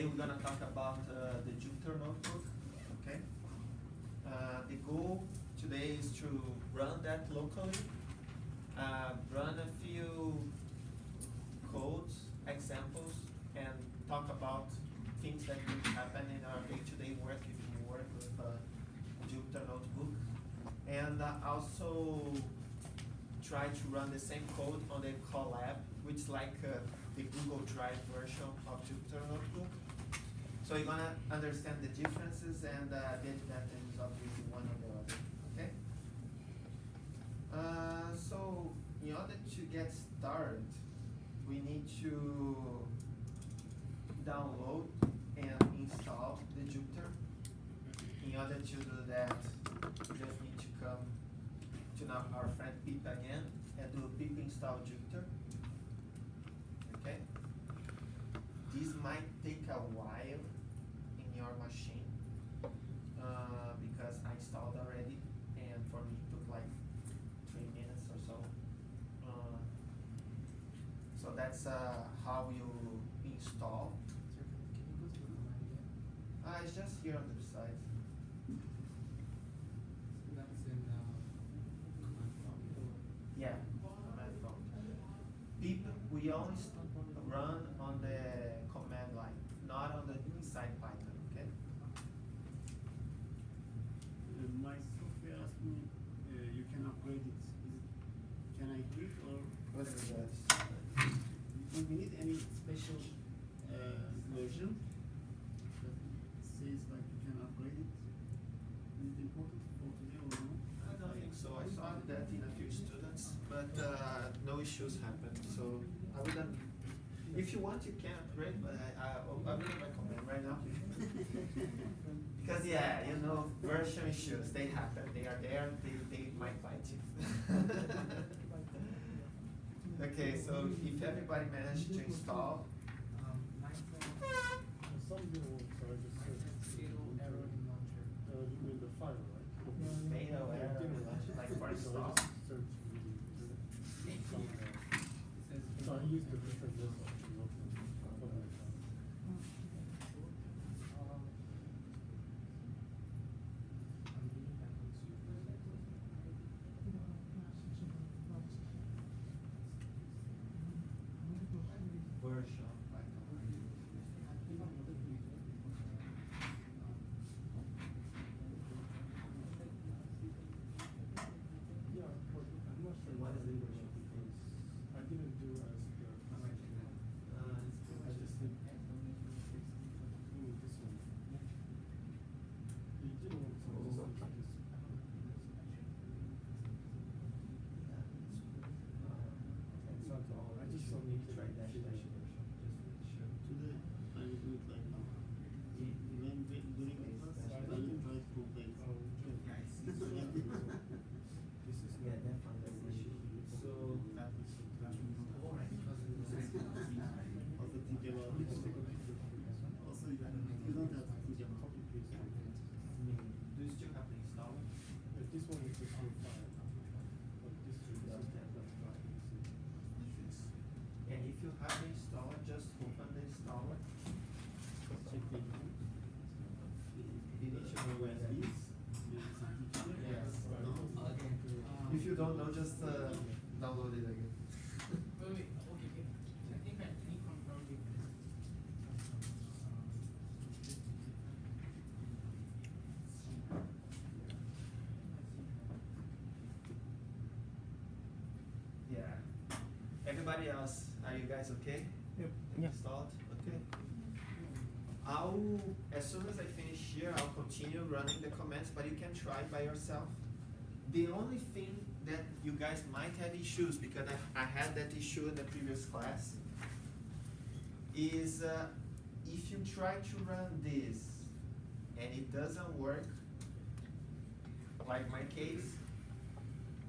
Today we're gonna talk about the Jupyter notebook. Okay. The goal today is to run that locally, run a few codes, examples, and talk about things that could happen in our day-to-day work if you work with a Jupyter notebook, and also try to run the same code on the Colab, which is like the Google Drive version of Jupyter Notebook. So you're gonna understand the differences and the advantages of using one or the other. Okay. So in order to get started, we need to download and install the Jupyter. In order to do that, we just need to come to our friend Pip again and do pip install Jupyter. Okay. This might take a while in your machine because I installed already, and for me it took like 3 minutes or so. So that's how you install. It's just here on the side. Yeah, command prompt. Pip, we only run on the command line, not on the inside Python, okay? My software asked me, you can upgrade it. Can I do it or? What is that? Do we need any special version that says like you can upgrade it? Is it important for today or no? I don't think so. I saw that in a few students, but no issues happened. So I wouldn't. If you want, you can upgrade, but I wouldn't recommend right now. Because yeah, you know, version issues, they happen. They are there. They might bite you. Okay, so if everybody managed to install. You mean the file, right? Fatal error, like for install. So I used to return this one. Version. Yeah, but I'm not sure what is the version because I didn't do as the I just did this one. You didn't want to this. It's not all. I just don't need to try dash version, just make sure. Today, I will do it like now. When during the class, I will try to play. This is Yeah, definitely. So Also think about it. Also, you don't have to put your copy paste. do you still have the install? This one is just for file, but this is just And if you have the installer, just open the installer. You need to know where that is. Yes. If you don't know, just download it again. Yeah. Everybody else, are you guys okay? Yep. Installed? Okay. As soon as I finish here, I'll continue running the commands, but you can try by yourself. The only thing that you guys might have issues, because I had that issue in the previous class, is if you try to run this and it doesn't work, like my case,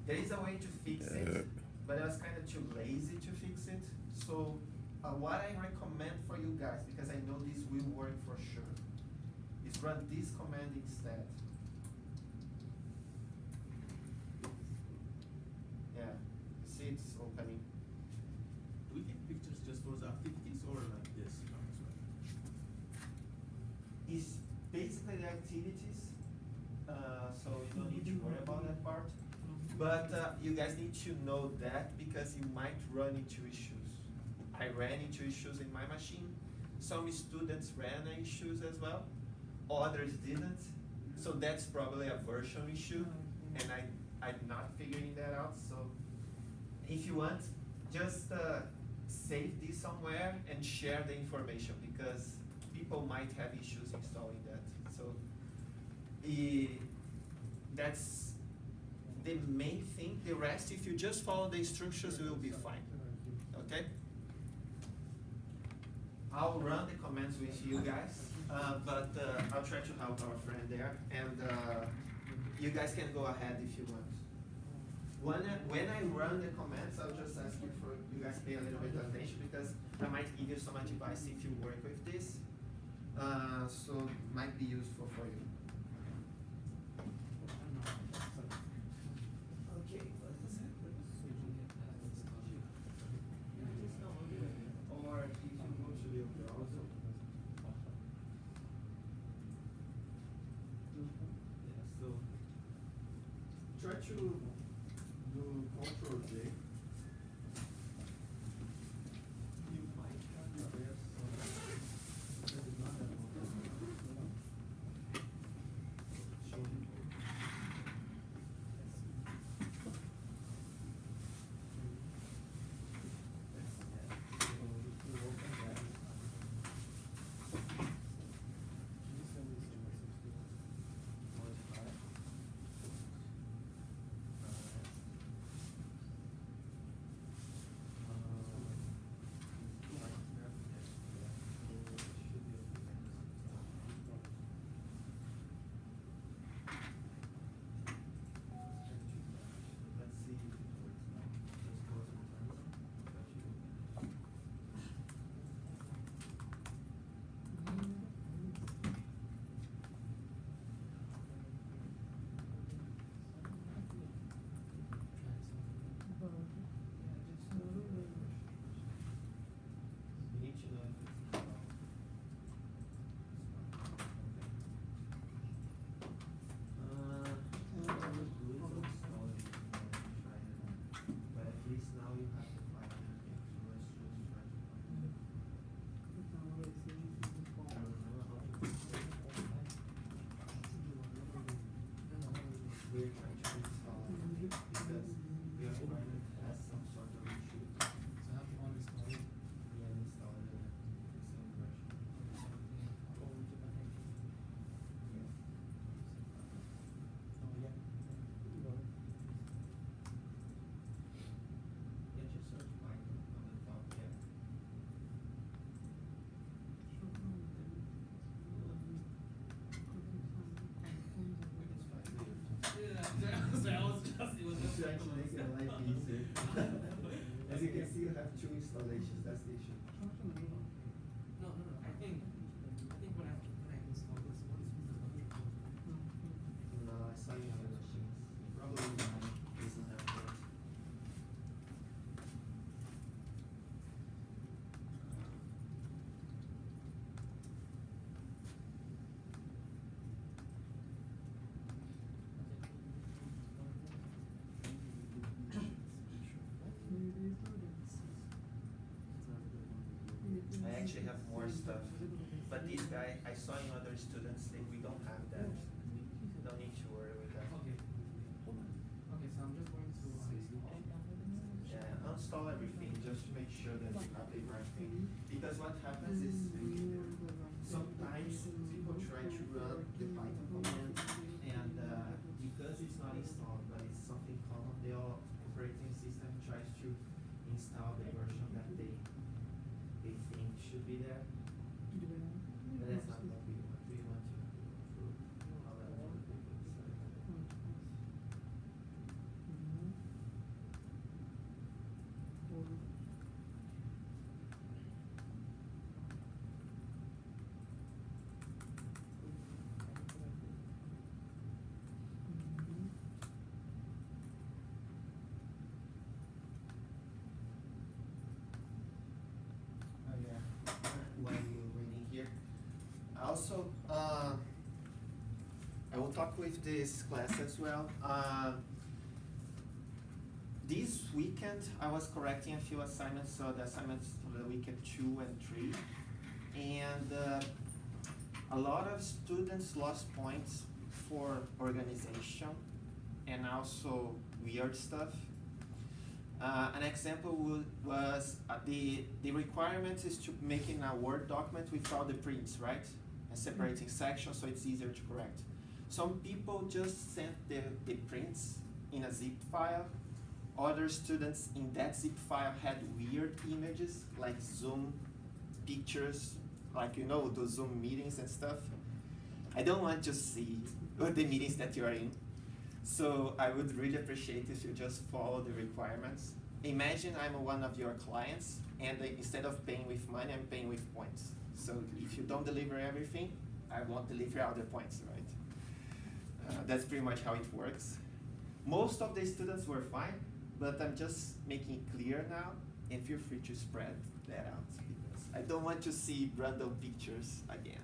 there is a way to fix it, but I was kind of too lazy to fix it. So what I recommend for you guys, because I know this will work for sure, is run this command instead. Yeah, see it's opening. Do we take pictures just for the activities or like this? basically the activities, so you don't need to worry about that part. But you guys need to know that because you might run into issues. I ran into issues in my machine. Some students ran issues as well. Others didn't. So that's probably a version issue, and I'm not figuring that out. So if you want, just save this somewhere and share the information because people might have issues installing that. So that's the main thing. The rest, if you just follow the instructions, you will be fine. Okay? I'll run the commands with you guys, but I'll try to help our friend there, and you guys can go ahead if you want. When I run the commands, I'll just ask you for you guys pay a little bit of attention because I might give you some advice if you work with this, so might be useful for you. Okay, what is it? Or if you go to the browser. Yeah, so try to do Control J. You might have there some that is not that show you. We're trying to install it because we are trying to have some sort of issue. So I have to uninstall it. We have installed the same version. Or we can Yes. Oh yeah. Yeah, just search Python on the top there. Trying to make your life easier. As you can see, you have two installations. That's the issue. No. I think when I install this, what is No, I saw you have the machines. Probably mine doesn't have that. I actually have more stuff, but this guy, I saw in other students that we don't have that. Don't need to worry with that. Okay. Okay, so I'm just going to uninstall. Yeah, uninstall everything just to make sure that you have the right thing. Because what happens is sometimes people try to run the Python command and because it's not installed, but it's something common, the operating system tries to install the version that they think should be there. But that's not what we want. We want to improve all that other people decide. Oh yeah. While you're waiting here. Also, will talk with this class as well. This weekend, I was correcting a few assignments, so the assignments for the weekend 2 and 3. And a lot of students lost points for organization and also weird stuff. An example was the requirement is to making a Word document with all the prints, right? And separating sections so it's easier to correct. Some people just sent the prints in a zip file. Other students in that zip file had weird images like Zoom pictures, like those Zoom meetings and stuff. I don't want to see the meetings that you are in. So I would really appreciate if you just follow the requirements. Imagine I'm one of your clients, and instead of paying with money, I'm paying with points. So if you don't deliver everything, I won't deliver other points, right? That's pretty much how it works. Most of the students were fine, but I'm just making it clear now, and feel free to spread that out, because I don't want to see random pictures again.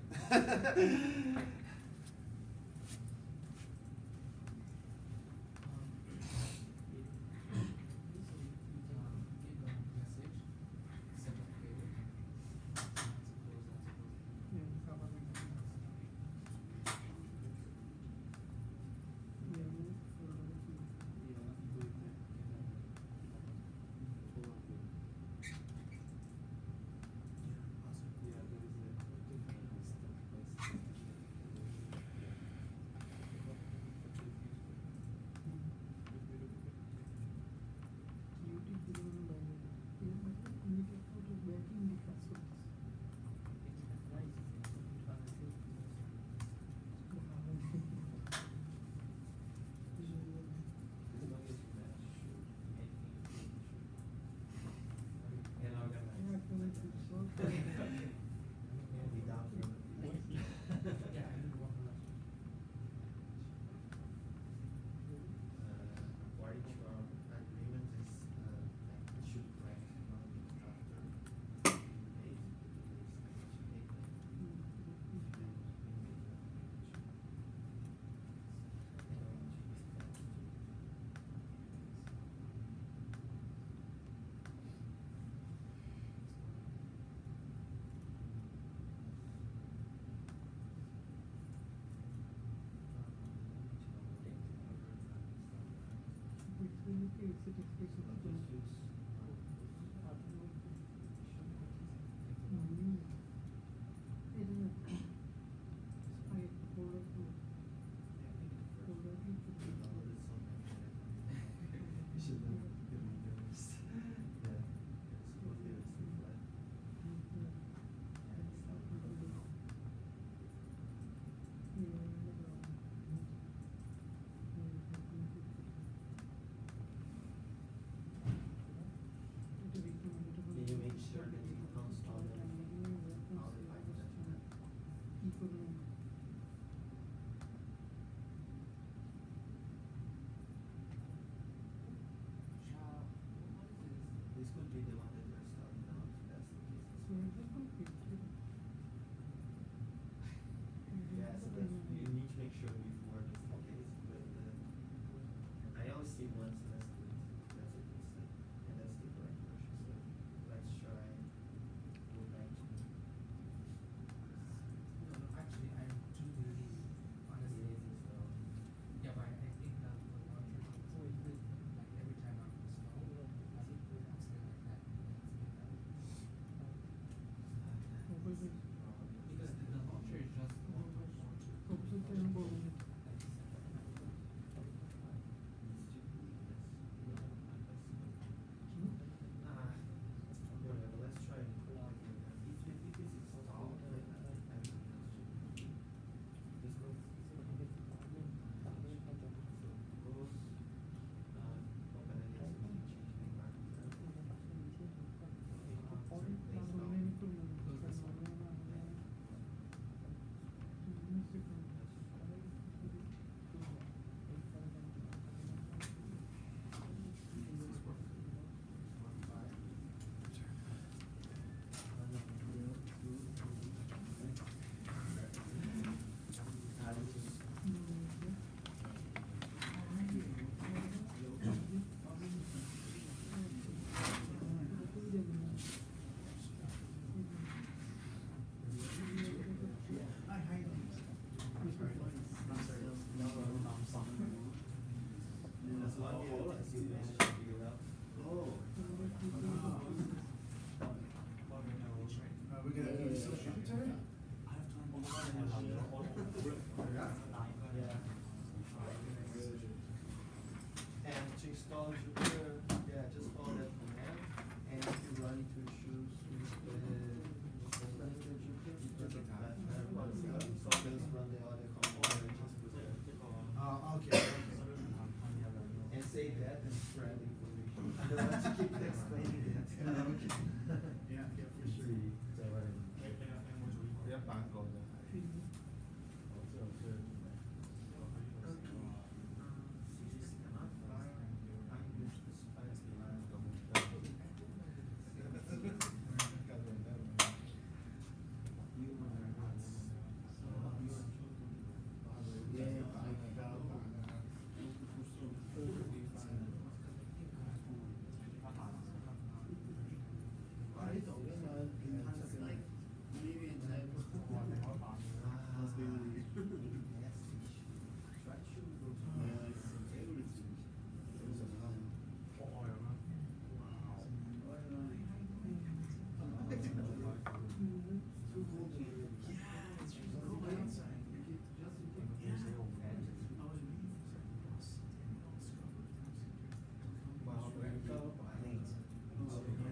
we gonna do social Jupiter? And to install Jupyter, yeah, just follow that command. And if you run into issues with opening the Jupyter, because of that, so just run the other command and just put it. Okay. And say that and spread the information. I don't want to keep explaining that. Yeah, for sure.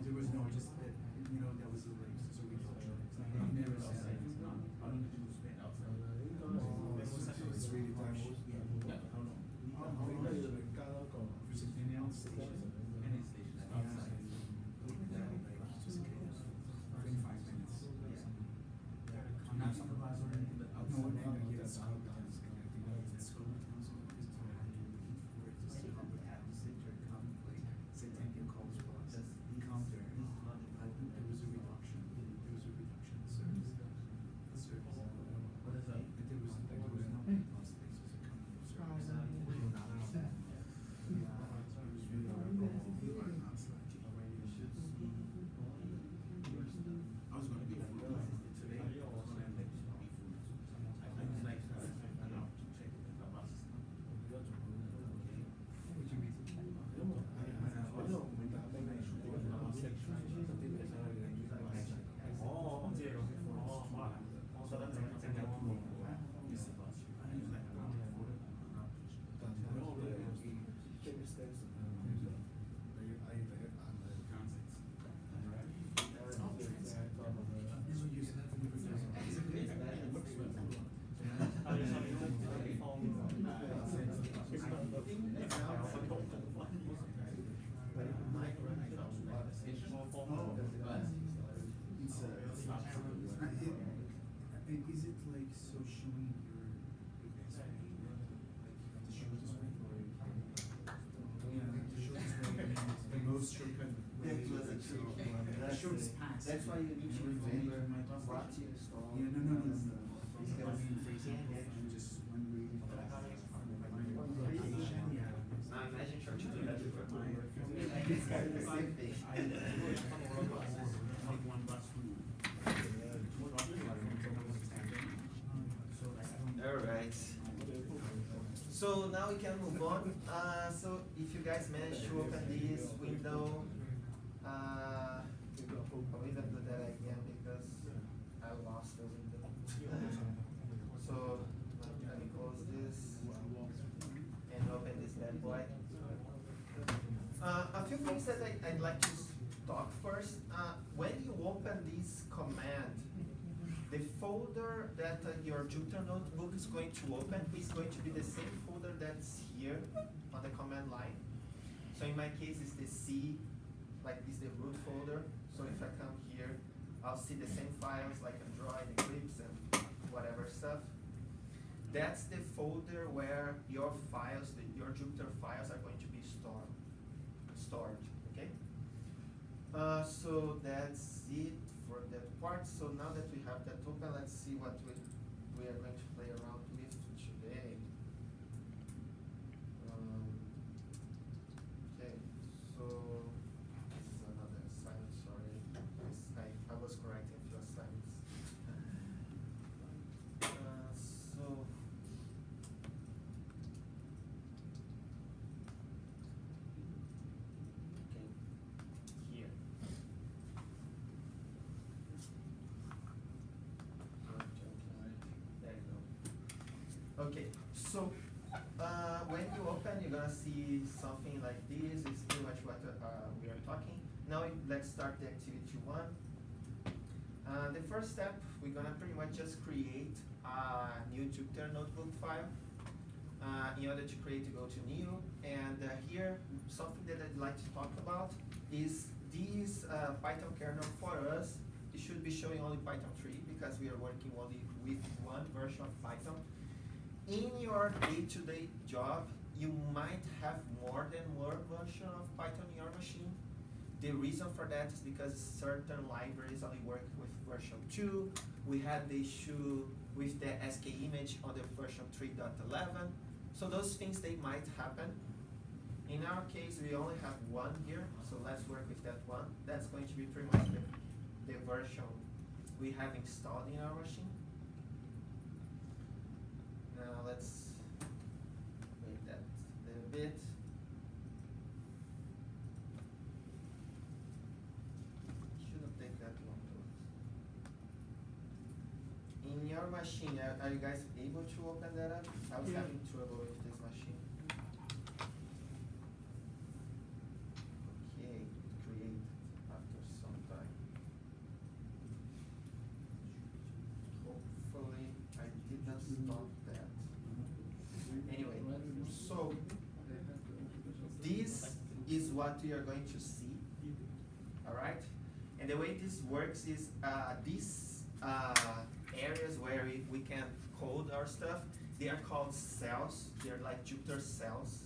There was no, just that, you know, that was like, so we thought, I've never said it. It's really damaged. There's an in-out station, and it's outside. Like, just chaos. 25 minutes. I'm not supervisor or anything, but no, I'm not gonna get a scope. It's scope. To see how the atmosphere come, like, say 10 calls for us. Come there. There was a reduction. There was a reduction in service. The service. What is that? There was no plus spaces that come from service. I was gonna be full time today. I was gonna be full. I was like, I know, check the bus. What you mean? Is it like so showing your best behavior? Like you have to show this way? Yeah, to show this way, the most shortcut way. That was a So, trick. the shortest path. That's why you need to remember what you install. Yeah, no. I mean, for example, I'm just wondering. Yeah. Now imagine church do that with My- It's kind of the same thing. Like one bus route. Alright. So now we can move on. So if you guys manage to open this window, I will even do that again because I lost the window. So let me close this and open this bad boy. A few things that I'd like to talk first. When you open this command, the folder that your Jupyter notebook is going to open is going to be the same folder that's here on the command line. So in my case, it's the C, like this is the root folder. So if I come here, I'll see the same files like Android, Eclipse, and whatever stuff. That's the folder where your files, your Jupyter files are going to be stored, okay? So that's it for that part. So now that we have that open, let's see what we are going to play around with today. Okay, so this is another assignment, sorry. I was correcting a few assignments. So okay, here. Okay, so when you open, you're gonna see something like this. It's pretty much what we are talking. Now let's start the activity one. The first step, we're gonna pretty much just create a new Jupyter notebook file. In order to create, you go to new, and here, something that I'd like to talk about is this Python kernel for us. It should be showing only Python 3 because we are working only with one version of Python. In your day-to-day job, you might have more than one version of Python in your machine. The reason for that is because certain libraries only work with version 2. We had the issue with the skimage on the version 3.11. So those things, they might happen. In our case, we only have one here, so let's work with that one. That's going to be pretty much the version we have installed in our machine. Now let's make that a little bit. Shouldn't take that long though. In your machine, are you guys able to open that up? I was Yeah. having trouble with this machine. Okay, create after some time. Hopefully I didn't stop that. Anyway, so this is what we are going to see, alright? And the way this works is these areas where we can code our stuff, they are called cells. They're like Jupyter cells.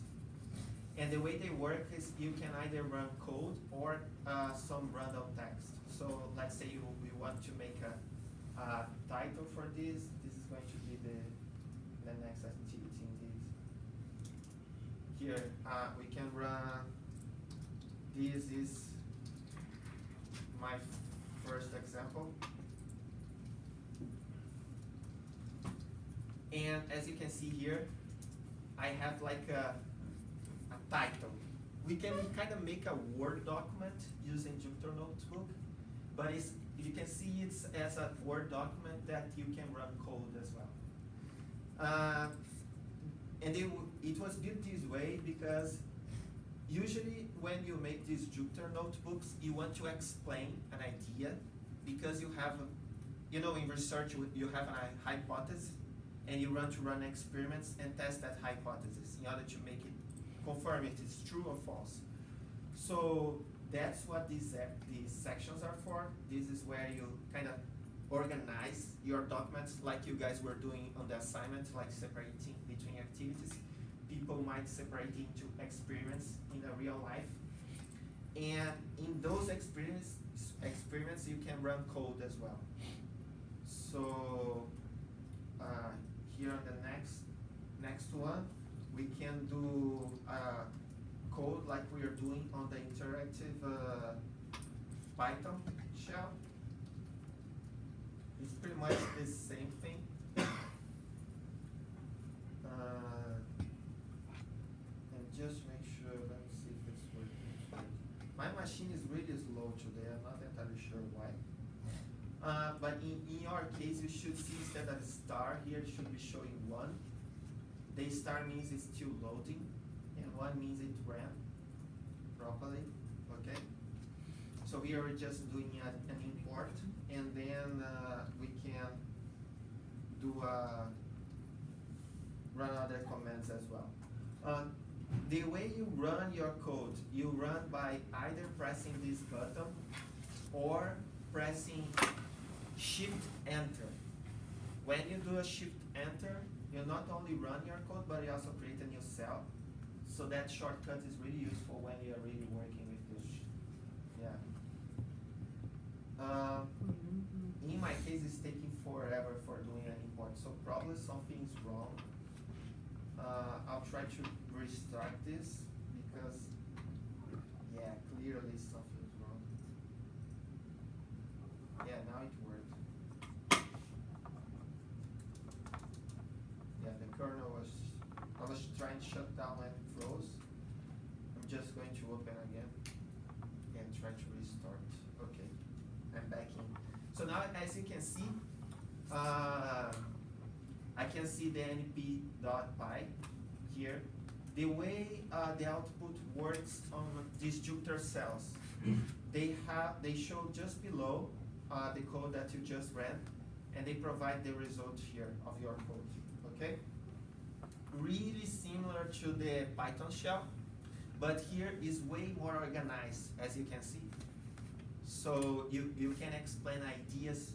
And the way they work is you can either run code or some random text. So let's say we want to make a title for this. This is going to be the next activity indeed. Here we can run, this is my first example. And as you can see here, I have like a title. We can kind of make a Word document using Jupyter Notebook, but you can see it's as a Word document that you can run code as well. And it was built this way because usually when you make these Jupyter notebooks, you want to explain an idea because you have, in research you have a hypothesis and you want to run experiments and test that hypothesis in order to make it confirm if it's true or false. So that's what these sections are for. This is where you kind of organize your documents like you guys were doing on the assignment, like separating between activities. People might separate into experiments in the real life. And in those experiments you can run code as well. So here on the next one, we can do code like we are doing on the interactive Python shell. It's pretty much the same thing. And just make sure, let me see if it's working. My machine is really slow today, I'm not entirely sure why. But in your case, you should see instead of a star here, it should be showing 1. The star means it's still loading, and 1 means it ran properly, okay? So we are just doing an import, and then we can do run other commands as well. The way you run your code, you run by either pressing this button or pressing Shift Enter. When you do a Shift Enter, you not only run your code, but you also create a new cell. So that shortcut is really useful when you are really working with this. Yeah. In my case, it's taking forever for doing an import, so probably something's wrong. I'll try to restart this because, yeah, clearly something's wrong. Yeah, now it worked. Yeah, the kernel I was trying to shut down and it froze. I'm just going to open again and try to restart. Okay, I'm back in. So now, as you can see, I can see the np.py here. The way the output works on these Jupyter cells, they show just below the code that you just ran, and they provide the result here of your code, okay? Really similar to the Python shell, but here is way more organized, as you can see. So you can explain ideas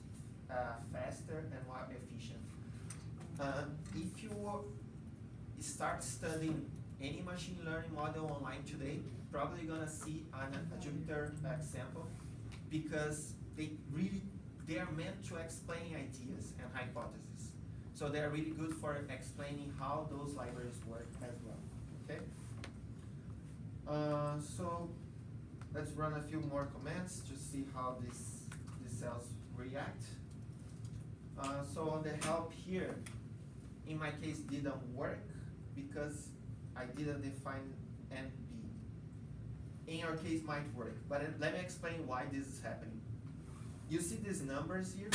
faster and more efficient. If you start studying any machine learning model online today, probably gonna see a Jupyter example, because they are meant to explain ideas and hypotheses. So they are really good for explaining how those libraries work as well, okay? So let's run a few more commands to see how these cells react. So on the help here, in my case didn't work because I didn't define NP. In your case might work, but let me explain why this is happening. You see these numbers here?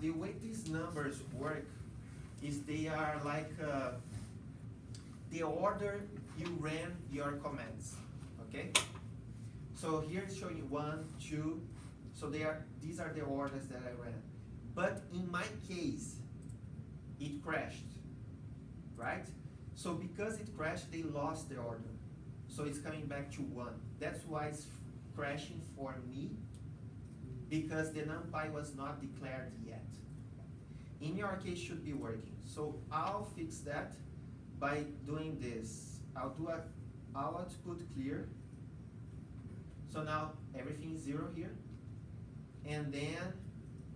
The way these numbers work is they are like the order you ran your commands, okay? So here it's showing 1, 2, so these are the orders that I ran. But in my case, it crashed, right? So because it crashed, they lost the order. So it's coming back to 1. That's why it's crashing for me, because the NumPy was not declared yet. In your case, should be working. So I'll fix that by doing this. I'll output clear. So now everything is 0 here. And then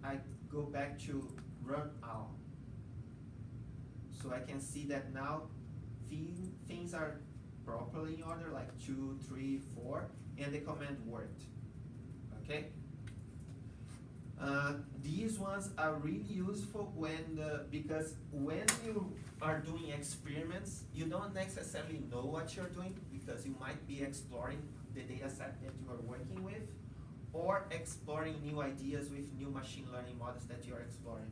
I go back to run all. So I can see that now things are properly in order, like 2, 3, 4, and the command worked, okay? These ones are really useful because when you are doing experiments, you don't necessarily know what you're doing, because you might be exploring the data set that you are working with, or exploring new ideas with new machine learning models that you're exploring.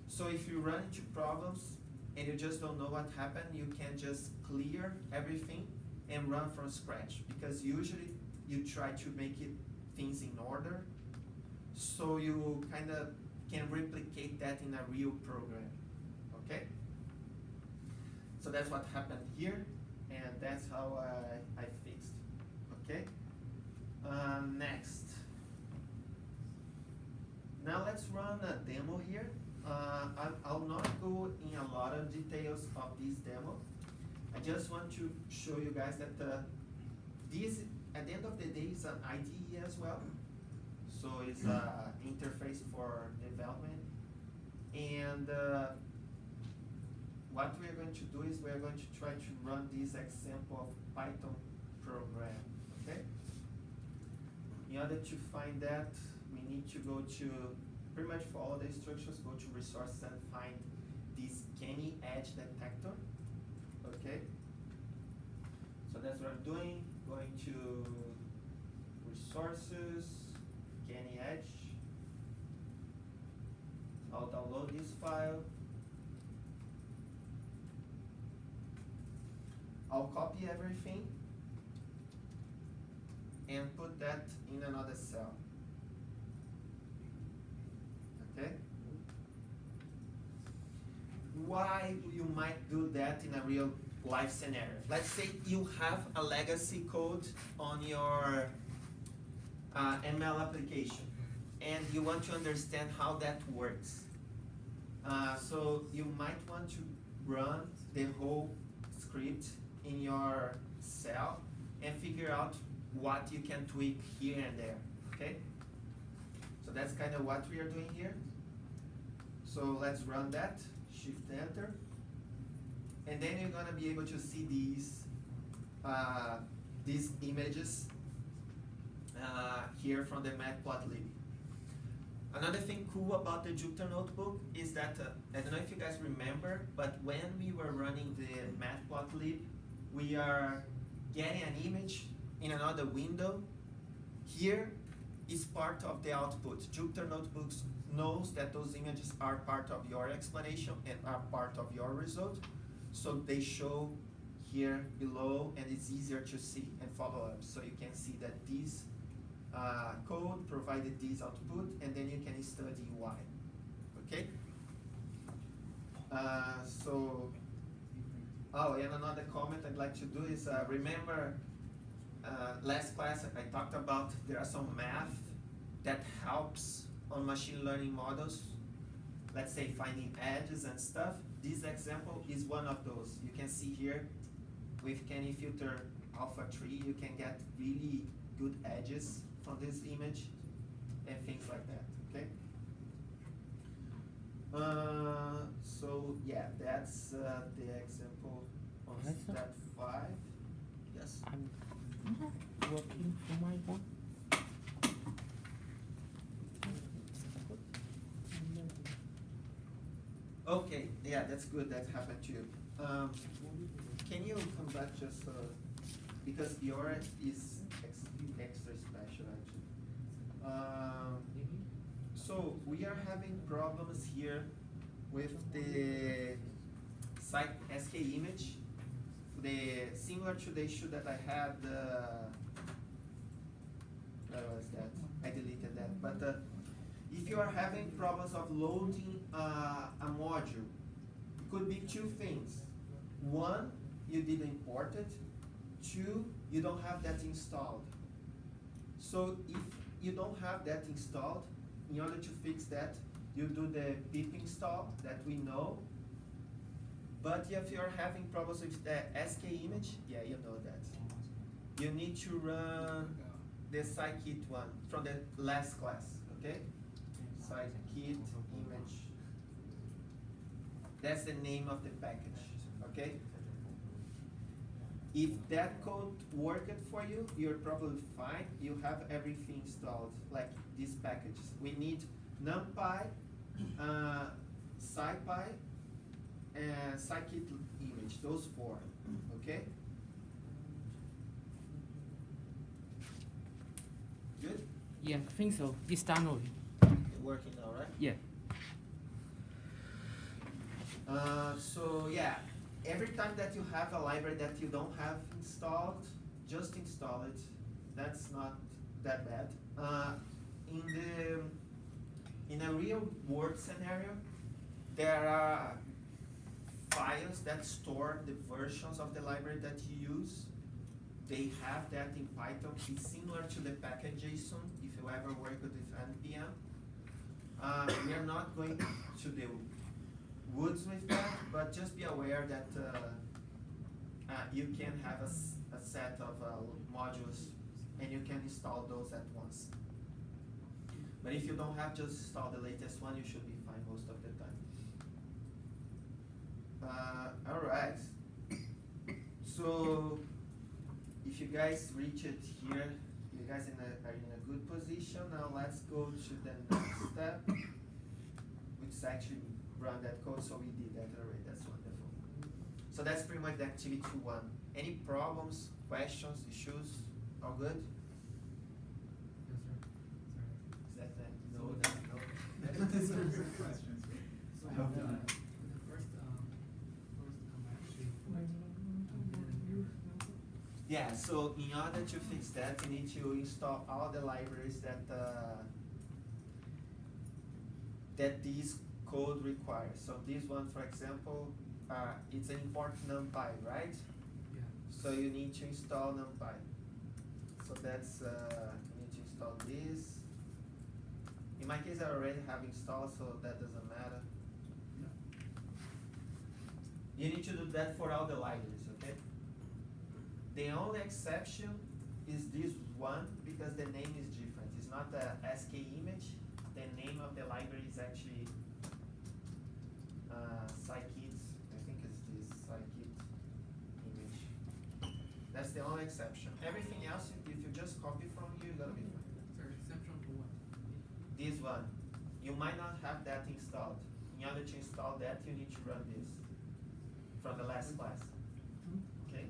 So if you run into problems and you just don't know what happened, you can just clear everything and run from scratch, because usually you try to make things in order, so you kind of can replicate that in a real program, okay? So that's what happened here, and that's how I fixed, okay? Next. Now let's run a demo here. I'll not go in a lot of details of this demo. I just want to show you guys that this, at the end of the day, is an IDE as well. So it's an interface for development. And what we're going to do is we're going to try to run this example of Python program, okay? In order to find that, we need to go to, pretty much follow the instructions, go to resources and find this Kenny edge detector, okay? So that's what I'm doing, going to resources, Kenny edge. I'll download this file. I'll copy everything and put that in another cell. Okay? Why you might do that in a real life scenario? Let's say you have a legacy code on your ML application, and you want to understand how that works. So you might want to run the whole script in your cell and figure out what you can tweak here and there, okay? So that's kind of what we are doing here. So let's run that, Shift Enter. And then you're gonna be able to see these images here from the matplotlib. Another thing cool about the Jupyter Notebook is that, I don't know if you guys remember, but when we were running the matplotlib, we are getting an image in another window. Here is part of the output. Jupyter knows that those images are part of your explanation and are part of your result. So they show here below, and it's easier to see and follow up. So you can see that this code provided this output, and then you can study why. Okay? Oh, and another comment I'd like to do is, remember last class I talked about there are some math that helps on machine learning models, let's say finding edges and stuff. This example is one of those. You can see here with Kenny filter alpha 3, you can get really good edges from this image and things like that, okay? So yeah, that's the example on step 5. Yes? I'm not working for my one. Okay, yeah, that's good that happened to you. Can you come back just because yours is extra special actually. So we are having problems here with the site SK image. Similar to the issue that I had, where was that? I deleted that. But if you are having problems of loading a module, it could be two things. One, you didn't import it. Two, you don't have that installed. So if you don't have that installed, in order to fix that, you do the pip install that we know. But if you're having problems with the SK image, yeah, you know that. You need to run the scikit one from the last class, okay? Scikit image. That's the name of the package, okay? If that code worked for you, you're probably fine. You have everything installed, like these packages. We need NumPy, SciPy, and scikit image, those 4, okay? Good? Yeah, I think so. It's done already. It's working now, right? Yeah. So yeah, every time that you have a library that you don't have installed, just install it. That's not that bad. In a real world scenario, there are files that store the versions of the library that you use. They have that in Python. It's similar to the package JSON if you ever work with NPM. We are not going to the woods with that, but just be aware that you can have a set of modules and you can install those at once. But if you don't have, just install the latest one, you should be fine most of the time. Alright, so if you guys reach it here, you guys are in a good position. Now let's go to the next step, which is actually run that code. So we did that already, that's wonderful. So that's pretty much the activity 1. Any problems, questions, issues, all good? Is that that? No, that's no. Questions. So I hope the not. first command Yeah, so in order to fix that, you need to install all the libraries that that this code requires. So this one, for example, it's an import NumPy, right? Yeah. So you need to install NumPy. So that's you need to install this. In my case, I already have installed, so that doesn't matter. You need to do that for all the libraries, okay? The only exception is this one because the name is different. It's not the SK image. The name of the library is actually scikit. I think it's this scikit image. That's the only exception. Everything else, if you just copy from here, you're gonna be fine. Sorry, exception for what? This one, you might not have that installed. In order to install that, you need to run this from the last class. Okay?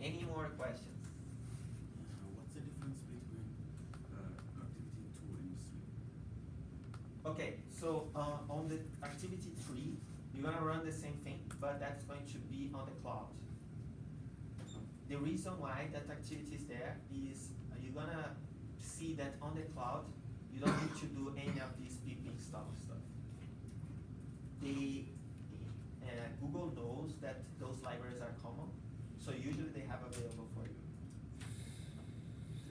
Any more questions? So on the activity 3, you're gonna run the same thing, but that's going to be on the cloud. The reason why that activity is there is you're gonna see that on the cloud, you don't need to do any of these pip install stuff. Google knows that those libraries are common, so usually they have available for you.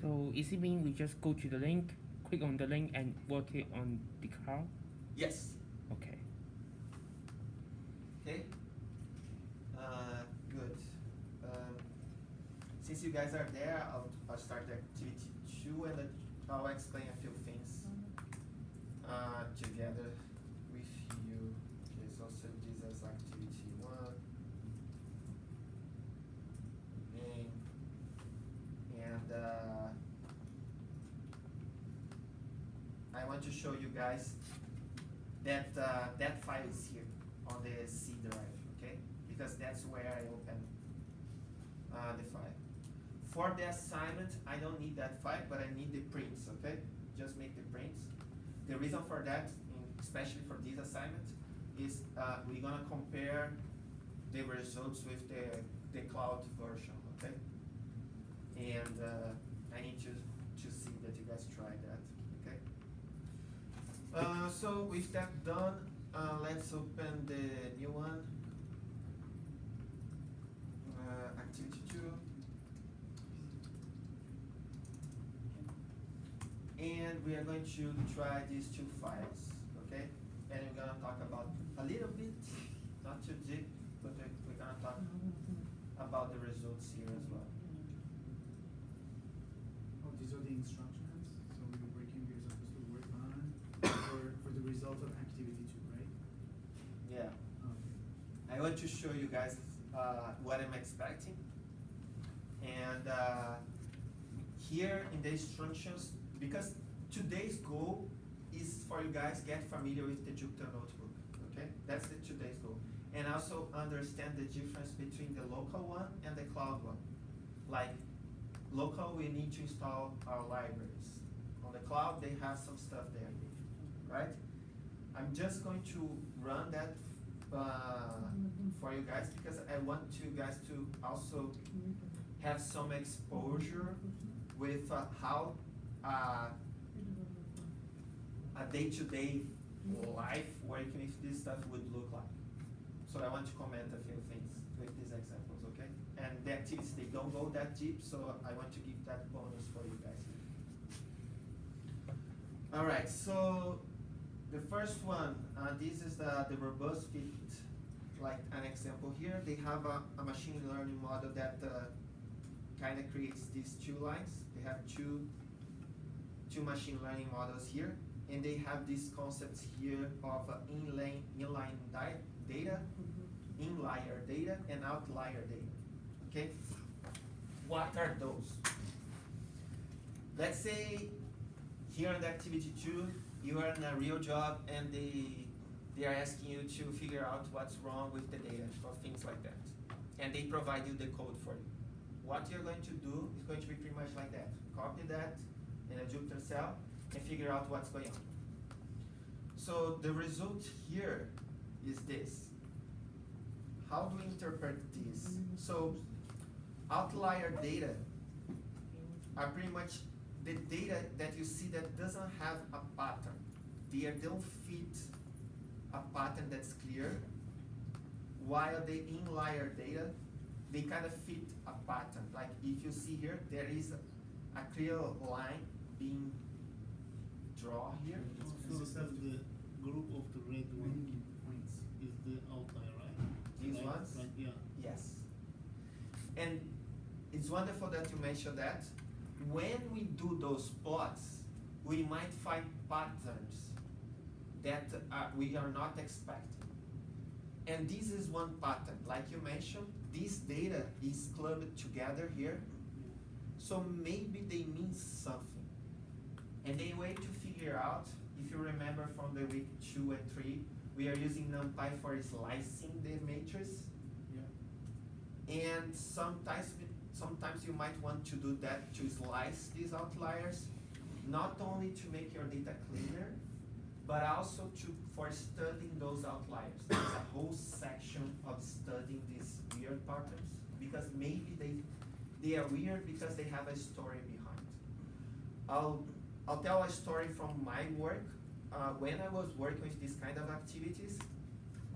So is it mean we just go to the link, click on the link and work it on the cloud? Yes. Okay. Okay. Good. Since you guys are there, I'll start the activity 2 and I'll explain a few things together with you. Okay, so save this as activity 1. Okay. And I want to show you guys that that file is here on the C drive, okay? Because that's where I open the file. For the assignment, I don't need that file, but I need the prints, okay? Just make the prints. The reason for that, especially for this assignment, is we're gonna compare the results with the cloud version, okay? And I need to see that you guys try that, okay? So with that done, let's open the new one. Activity 2. And we are going to try these 2 files, okay? And we're gonna talk about a little bit, not too deep, but we're gonna talk about the results here as well. Oh, these are the instructions, so we're working, we're supposed to work on for the result of activity 2, right? Yeah. Okay. I want to show you guys what I'm expecting. And here in the instructions, because today's goal is for you guys get familiar with the Jupyter Notebook, okay? That's today's goal. And also understand the difference between the local one and the cloud one. Like, local, we need to install our libraries. On the cloud, they have some stuff there, right? I'm just going to run that for you guys because I want you guys to also have some exposure with how a day-to-day life working with this stuff would look like. So I want to comment a few things with these examples, okay? And the activities, they don't go that deep, so I want to give that bonus for you guys. All right, so the first one, this is the robust fit, like an example here. They have a machine learning model that kind of creates these 2 lines. They have two machine learning models here, and they have these concepts here of inline data, inlier data, and outlier data. Okay, what are those? Let's say here in the activity 2, you are in a real job, and they are asking you to figure out what's wrong with the data or things like that, and they provide you the code for you. What you're going to do is going to be pretty much like that. Copy that in a Jupyter cell and figure out what's going on. So the result here is this. How do we interpret this? So outlier data are pretty much the data that you see that doesn't have a pattern. They don't fit a pattern that's clear, while the inlier data, they kind of fit a pattern. Like if you see here, there is a clear line being drawn here. So the group of the red one Points. is the outlier, right? These Right, ones? Right, yeah. Yes. And it's wonderful that you mentioned that. When we do those plots, we might find patterns that we are not expecting. And this is one pattern. Like you mentioned, this data is clubbed together here. So maybe they mean something. And the way to figure out, if you remember from the week 2 and 3, we are using NumPy for slicing the matrix. Yeah. And sometimes you might want to do that to slice these outliers, not only to make your data cleaner, but also for studying those outliers. There's a whole section of studying these weird patterns because maybe they are weird because they have a story behind. I'll tell a story from my work. When I was working with this kind of activities,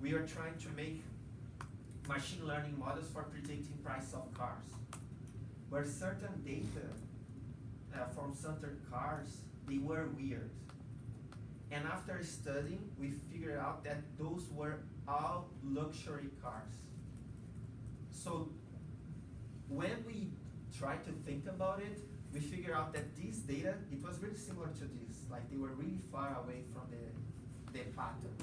we are trying to make machine learning models for predicting price of cars. But certain data from certain cars, they were weird. And after studying, we figured out that those were all luxury cars. So when we try to think about it, we figured out that this data, it was really similar to this. Like they were really far away from the pattern.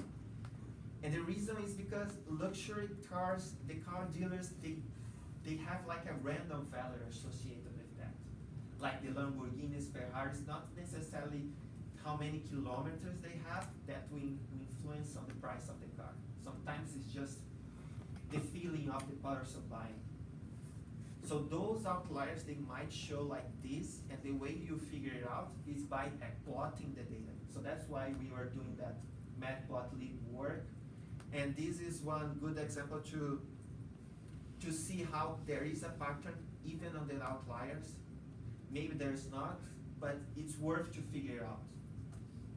And the reason is because luxury cars, the car dealers, they have like a random value associated with that. Like the Lamborghinis, Ferraris, not necessarily how many kilometers they have that will influence on the price of the car. Sometimes it's just the feeling of the person buying. So those outliers, they might show like this, and the way you figure it out is by plotting the data. So that's why we were doing that matplotlib work. And this is one good example to see how there is a pattern even on the outliers. Maybe there's not, but it's worth to figure out,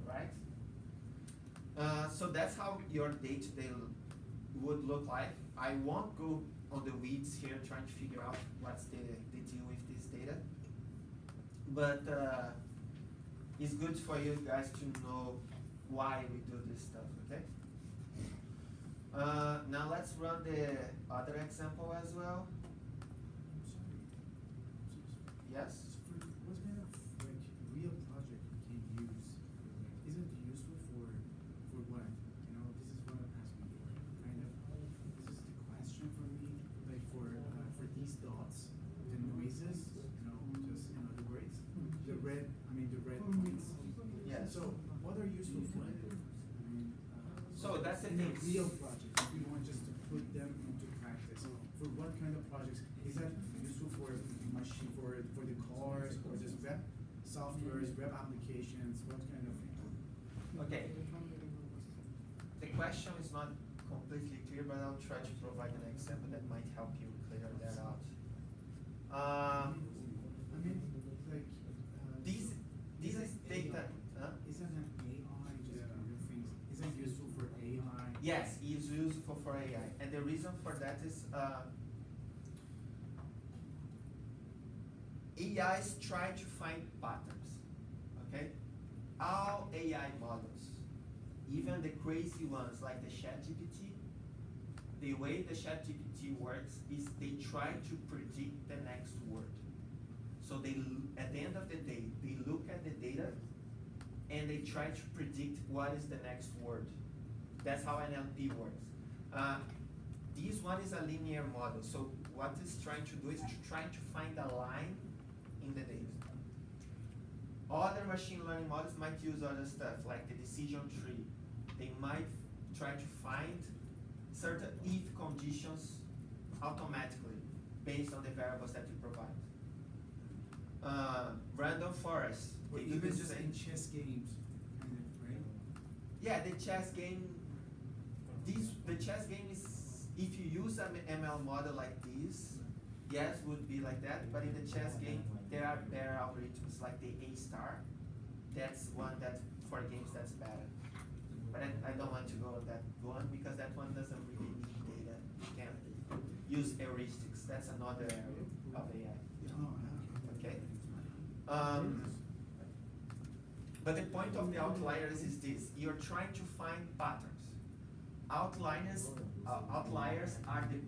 right? So that's how your day-to-day would look like. I won't go on the weeds here trying to figure out what's the deal with this data. But it's good for you guys to know why we do this stuff, okay? Now let's run the other example as well. Yes? What kind of like real project we can use? Isn't it useful for what? You know, this is what I'm asking for. Kind of, this is the question for me. Like for these dots, the noises. You know, just in other words, the red points. Yes. So what are useful for? So that's the in a thing. real project, if you want just to put them into practice, for what kind of projects? Is that useful for machine, for the cars, or just web softwares, web applications, what kind of thing? Okay. The question is not completely clear, but I'll try to provide an example that might help you clear that out. I mean, like, This is data. Isn't an AI just kind of things? Isn't useful for AI? Yes, it's useful for AI, and the reason for that is AIs try to find patterns. Okay, all AI models, even the crazy ones like the ChatGPT, the way the ChatGPT works is they try to predict the next word. So they, at the end of the day, they look at the data and they try to predict what is the next word. That's how NLP works. This one is a linear model. So what it's trying to do is trying to find a line in the data. Other machine learning models might use other stuff like the decision tree. They might try to find certain if conditions automatically based on the variables that you provide. Random forest. Or they do even the just same. in chess games, kind of, right? Yeah, the chess game. The chess game is, if you use an ML model like this, yes, would be like that. But in the chess game, there are better algorithms like the A star. That's one that for games that's better. But I don't want to go on that one because that one doesn't really need data. You can use heuristics. That's another area of AI. Okay. But the point of the outliers is this: you're trying to find patterns. Outliers are the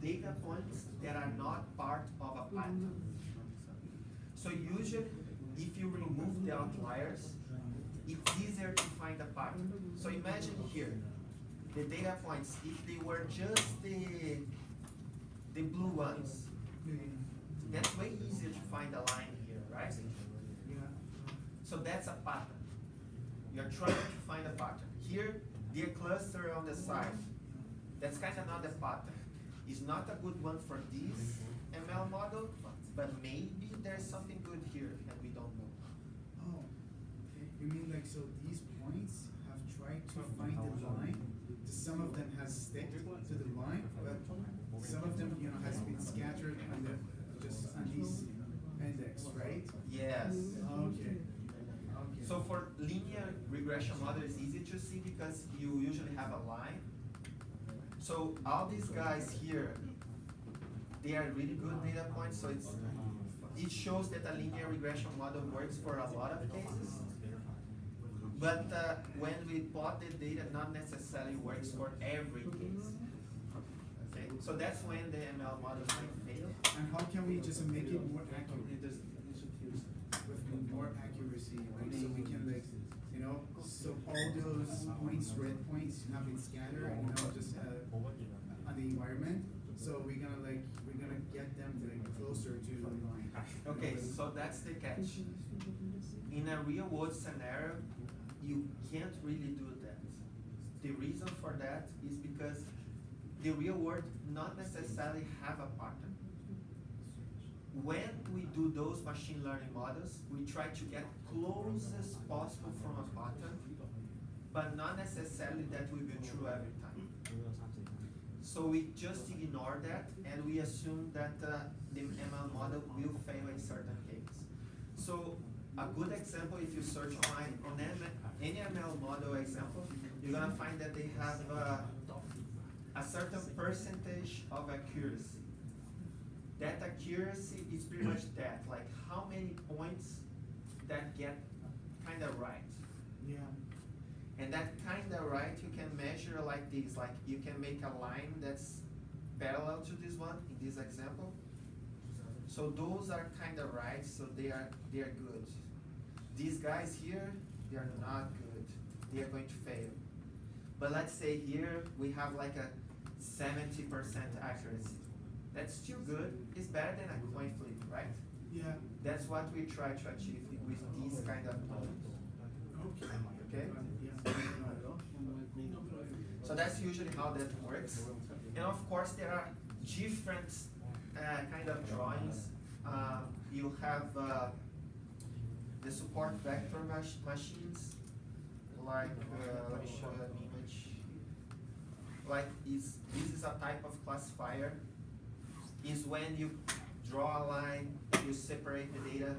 data points that are not part of a pattern. So usually, if you remove the outliers, it's easier to find a pattern. So imagine here, the data points, if they were just the blue ones, that's way easier to find a line here, right? Yeah. So that's a pattern. You're trying to find a pattern. Here, the cluster on the side, that's kind of not a pattern. It's not a good one for this ML model, but maybe there's something good here and we don't know. Oh, okay. You mean like, so these points have try to find the line. Some of them has stick to the line, but some of them, you know, has been scattered on the just on this index, right? Yes. Okay. So for linear regression model, it's easy to see because you usually have a line. So all these guys here, they are really good data points. So it shows that a linear regression model works for a lot of cases. But when we plot the data, not necessarily works for every case. Okay, so that's when the ML model might fail. And how can we just make it more accurate? With more accuracy, right? So we can like, you know, so all those points, red points, have been scattered, you know, just on the environment. So we're gonna get them like closer to the line. Okay, so that's the catch. In a real world scenario, you can't really do that. The reason for that is because the real world not necessarily have a pattern. When we do those machine learning models, we try to get closest possible from a pattern, but not necessarily that will be true every time. So we just ignore that and we assume that the ML model will fail in certain cases. So a good example, if you search online on any ML model example, you're gonna find that they have a certain percentage of accuracy. That accuracy is pretty much that, like how many points that get kinda right. Yeah. And that kinda right, you can measure like this, like you can make a line that's parallel to this one in this example. So those are kinda right, so they are good. These guys here, they are not good. They are going to fail. But let's say here we have like a 70% accuracy. That's still good. It's better than a coin flip, right? Yeah. That's what we try to achieve with these kind of models. Okay? Yeah. So that's usually how that works. And of course, there are different kind of drawings. You have the support vector machines, like let me show you an image. Like this is a type of classifier. Is when you draw a line, you separate the data.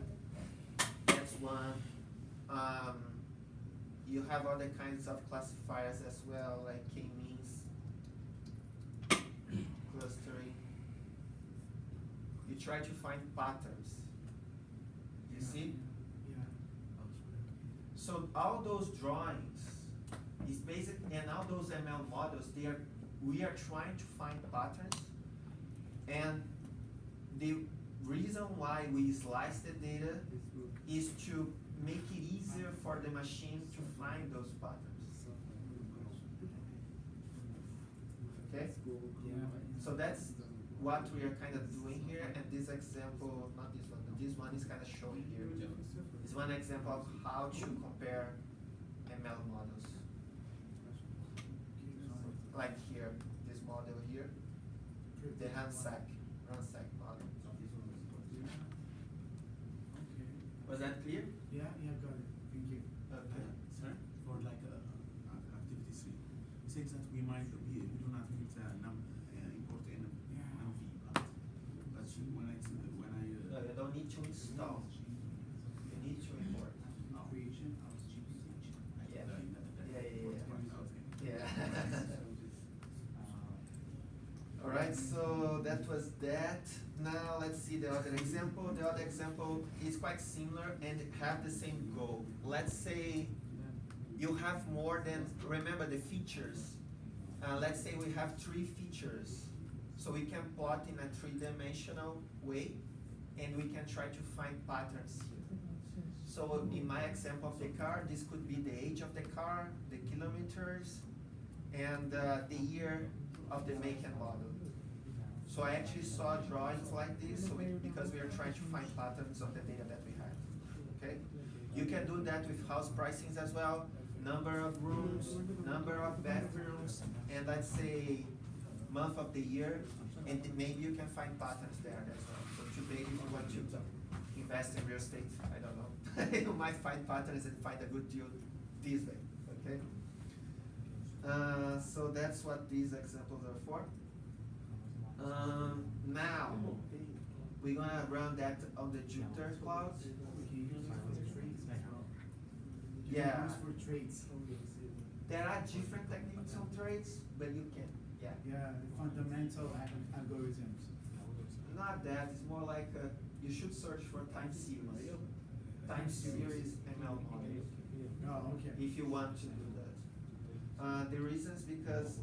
That's one. You have other kinds of classifiers as well, like k-means, clustering. You try to find patterns. You see? Yeah. So all those drawings is basic, and all those ML models, we are trying to find patterns. And the reason why we slice the data is to make it easier for the machine to find those patterns. Okay? So that's what we are kind of doing here, and this example, not this one, but this one is kind of showing here. It's one example of how to compare ML models. Like here, this model here, the ransack model. Was that clear? Yeah, got it. Thank you. Okay. Sorry? For like activity 3. It says that we do not need import in NV, but when No, you don't need to install. You need to import. Creation of Yeah. Yeah. Alright, so that was that. Now let's see the other example. The other example is quite similar and have the same goal. Let's say you have more than, remember the features. Let's say we have 3 features. So we can plot in a 3-dimensional way and we can try to find patterns here. So in my example of the car, this could be the age of the car, the kilometers, and the year of the make and model. So I actually saw drawings like this, so because we are trying to find patterns of the data that we have. Okay, you can do that with house pricings as well, number of rooms, number of bathrooms, and let's say month of the year, and maybe you can find patterns there as well. So today, if you want to invest in real estate, I don't know, you might find patterns and find a good deal this way. Okay. So that's what these examples are for. Now, we're gonna run that on the Jupyter cloud. We can use it for the trades as well. You Yeah. can use for trades. There are different techniques on trades, but you can, yeah. Yeah, the fundamental algorithms. Not that, it's more like you should search for time series. Time series ML models. Oh, okay. If you want to do that. The reason is because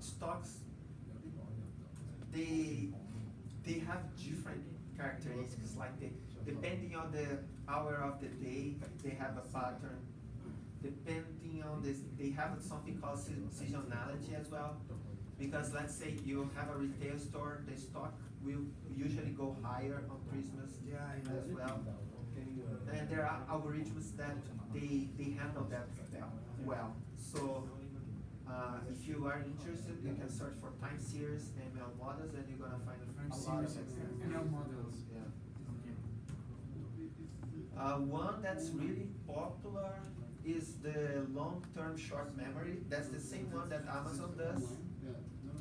stocks, they have different characteristics, like depending on the hour of the day, they have a pattern. Depending on this, they have something called seasonality as well. Because let's say you have a retail store, the stock will usually go higher on Christmas as well. And there are algorithms that they handle that well. So if you are interested, you can search for time series ML models, and you're gonna find Time a lot series of examples. ML models. Yeah. Okay. One that's really popular is the long-term short memory. That's the same one that Amazon does. Yeah, no,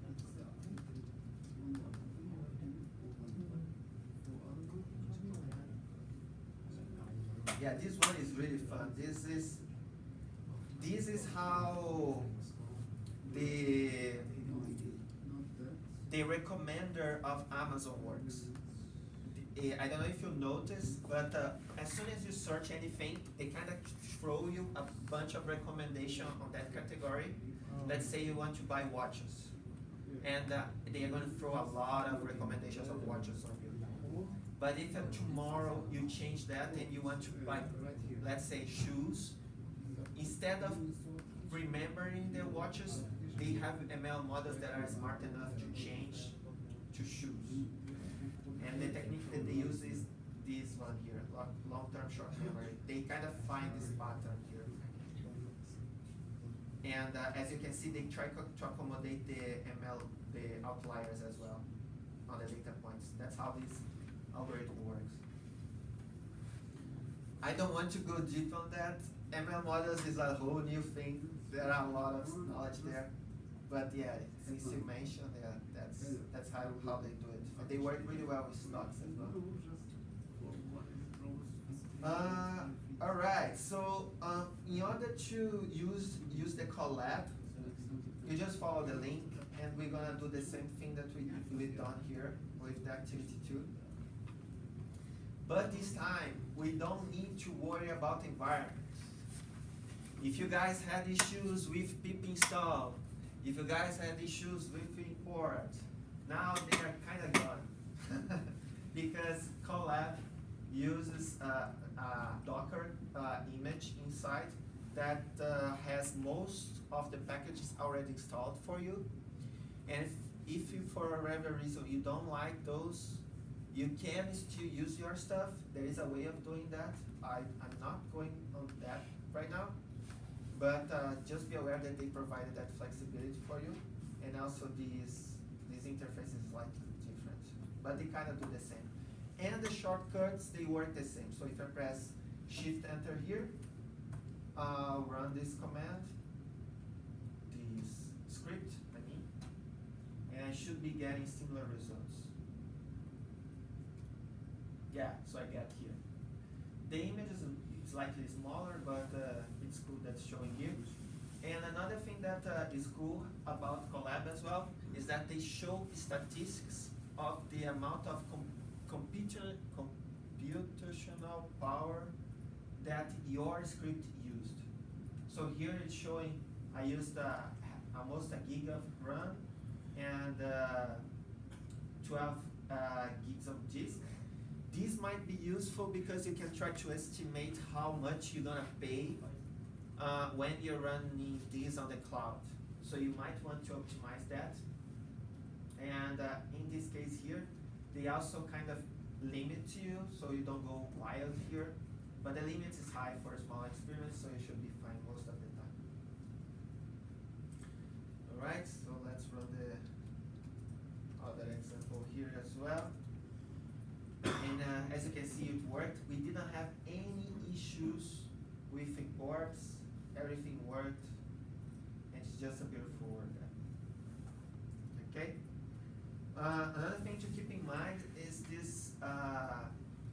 that's also. Yeah, this one is really fun. This is how the recommender of Amazon works. I don't know if you noticed, but as soon as you search anything, they kind of throw you a bunch of recommendation on that category. Let's say you want to buy watches, and they are going to throw a lot of recommendations of watches on you. But if tomorrow you change that and you want to buy, let's say, shoes, instead of remembering the watches, they have ML models that are smart enough to change to shoes. And the technique that they use is this one here, long-term short memory. They kind of find this pattern here. And as you can see, they try to accommodate the outliers as well on the data points. That's how this algorithm works. I don't want to go deep on that. ML models is a whole new thing. There are a lot of knowledge there. But yeah, since you mentioned, yeah, that's how they do it. And they work really well with stocks as well. All right. So in order to use the collab, you just follow the link, and we're gonna do the same thing that we've done here with the activity 2. But this time, we don't need to worry about environment. If you guys had issues with pip install, if you guys had issues with import, now they are kind of gone. Because Colab uses a Docker image inside that has most of the packages already installed for you. And if you, for whatever reason, you don't like those, you can still use your stuff. There is a way of doing that. I'm not going on that right now. But just be aware that they provided that flexibility for you. And also these interfaces is slightly different. But they kind of do the same. And the shortcuts, they work the same. So if I press Shift Enter here, I'll run this command, this script, and I should be getting similar results. Yeah, so I get here. The image is slightly smaller, but it's cool that's showing here. And another thing that is cool about Colab as well is that they show statistics of the amount of computational power that your script used. So here it's showing I used almost a gig of RAM and 12 gigs of disk. This might be useful because you can try to estimate how much you're gonna pay when you're running this on the cloud. So you might want to optimize that. And in this case here, they also kind of limit you so you don't go wild here. But the limit is high for a small experiment, so you should be fine most of the time. All right, so let's run the other example here as well. And as you can see, it worked. We didn't have any issues with imports, everything worked, and it's just a beautiful word. Okay? Another thing to keep in mind is this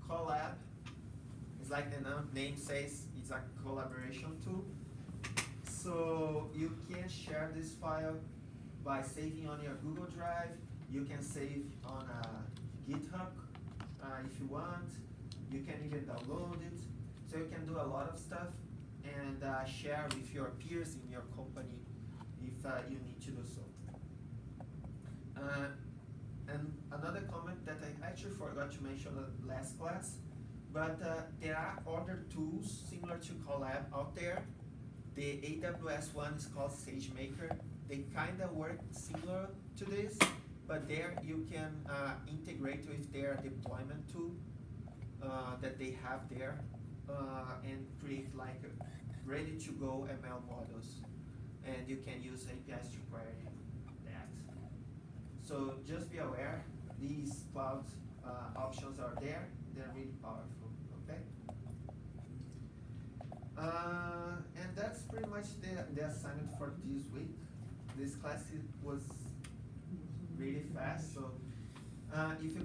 collab. It's like the name says, it's a collaboration tool. So you can share this file by saving on your Google Drive. You can save on a GitHub if you want. You can even download it. So you can do a lot of stuff and share with your peers in your company if you need to do so. And another comment that I actually forgot to mention the last class, but there are other tools similar to Collab out there. The AWS one is called SageMaker. They kind of work similar to this, but there you can integrate with their deployment tool that they have there and create like ready to go ML models. And you can use APIs to query that. So just be aware, these cloud options are there. They're really powerful, okay? And that's pretty much the assignment for this week. This class was really fast, so if you